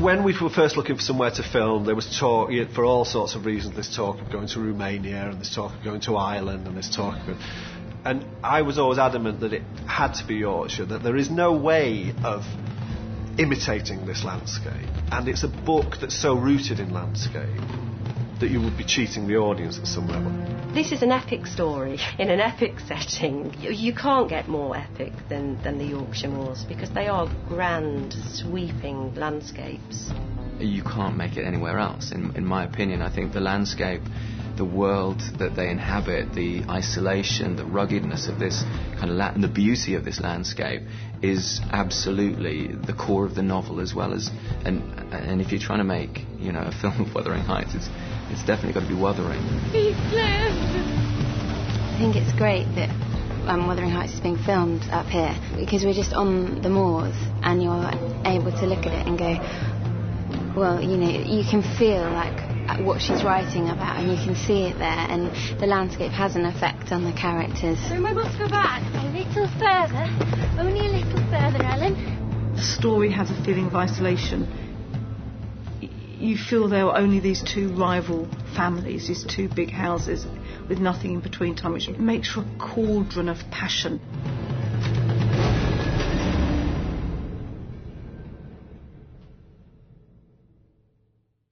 when we were first looking for somewhere to film, there was talk, for all sorts of reasons, there's talk of going to Romania, and there's talk of going to Ireland, and there's talk of... And I was always adamant that it had to be Yorkshire, that there is no way of imitating this landscape. And it's a book that's so rooted in landscape that you would be cheating the audience at some level. This is an epic story in an epic setting. You can't get more epic than the Yorkshire moors, because they are grand, sweeping landscapes. You can't make it anywhere else, in my opinion. I think the landscape, the world that they inhabit, the isolation, the ruggedness of this kind of and the beauty of this landscape is absolutely the core of the novel, as well as... And if you're trying to make, a film of Wuthering Heights, it's definitely got to be Wuthering. I think it's great that Wuthering Heights is being filmed up here, because we're just on the moors and you're able to look at it and go, well, you can feel like what she's writing about, and you can see it there, and the landscape has an effect on the characters. So we must go back a little further, only a little further, Ellen. The story has a feeling of isolation. You feel there are only these two rival families, these two big houses with nothing in between time, which makes for a cauldron of passion.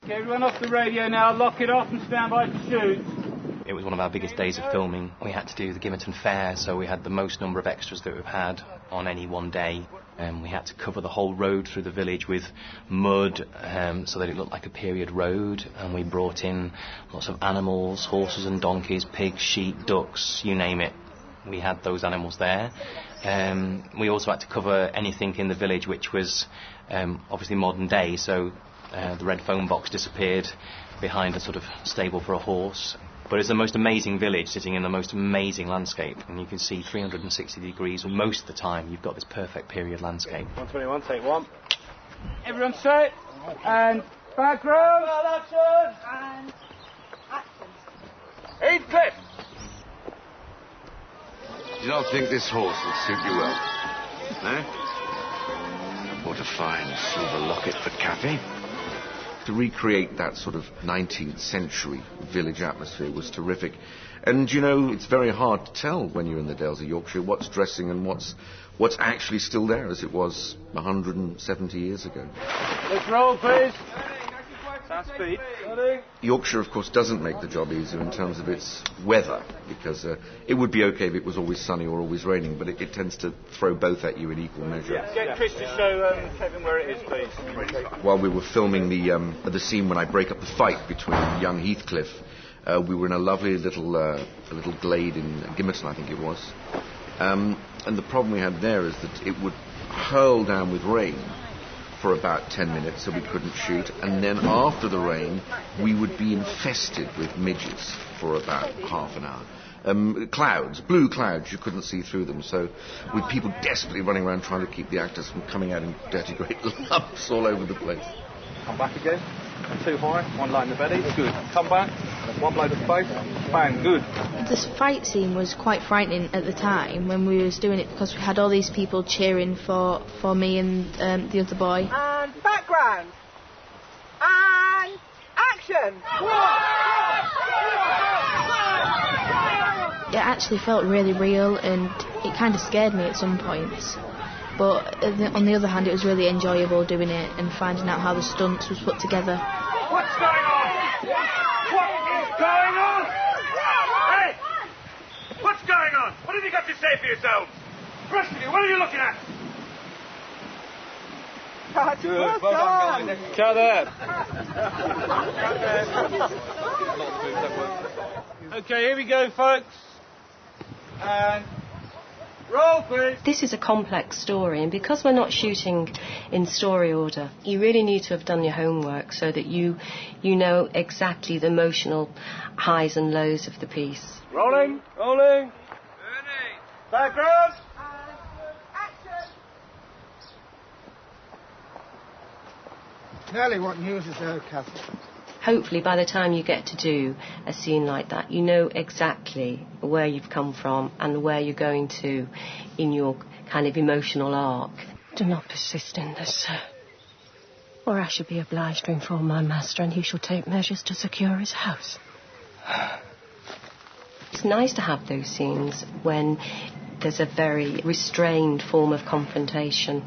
Okay, everyone off the radio now, lock it off and stand by to shoot. It was one of our biggest days of filming. We had to do the Gimmerton Fair, so we had the most number of extras that we've had on any one day. We had to cover the whole road through the village with mud, so that it looked like a period road, and we brought in lots of animals, horses and donkeys, pigs, sheep, ducks, you name it. We had those animals there. We also had to cover anything in the village which was obviously modern day, so the red phone box disappeared behind a sort of stable for a horse. But it's the most amazing village, sitting in the most amazing landscape, and you can see 360 degrees most of the time. You've got this perfect period landscape. 121, take one. Everyone set, and background, action, and action. Heathcliff! You don't think this horse would suit you well? No? What a fine silver locket for Kathy. To recreate that sort of 19th century village atmosphere was terrific. And, it's very hard to tell when you're in the Dales of Yorkshire what's dressing and what's actually still there as it was 170 years ago. Let's roll, please. Sound speed. Yorkshire, of course, doesn't make the job easier in terms of its weather, because it would be okay if it was always sunny or always raining, but it tends to throw both at you in equal measure. Yeah. Get Chris to show Kevin where it is, please. While we were filming the scene when I break up the fight between young Heathcliff, we were in a lovely little glade in Gimmerton, I think it was. And the problem we had there is that it would hurl down with rain for about 10 minutes, so we couldn't shoot, and then after the rain we would be infested with midges for about half an hour. Clouds, blue clouds, you couldn't see through them, so with people desperately running around trying to keep the actors from coming out in dirty great lumps all over the place. Come back again, too high, one light in the belly, good. Come back, one blow to the face, bang, good. This fight scene was quite frightening at the time when we was doing it, because we had all these people cheering for me and the other boy. And background. And action. It actually felt really real, and it kind of scared me at some points. But on the other hand, it was really enjoyable doing it and finding out how the stunts was put together. What's going on? What is going on? Hey! What's going on? What have you got to say for yourselves? The rest of you, what are you looking at? Good. Well done, guys. Cut that. Okay, here we go, folks. And roll, please. This is a complex story, and because we're not shooting in story order, you really need to have done your homework so that you know exactly the emotional highs and lows of the piece. Rolling. Background. Action. Nellie, what news is there, Kathy? Hopefully by the time you get to do a scene like that, you know exactly where you've come from and where you're going to in your kind of emotional arc. Do not persist in this, sir. or I shall be obliged to inform my master, and he shall take measures to secure his house. It's nice to have those scenes when there's a very restrained form of confrontation.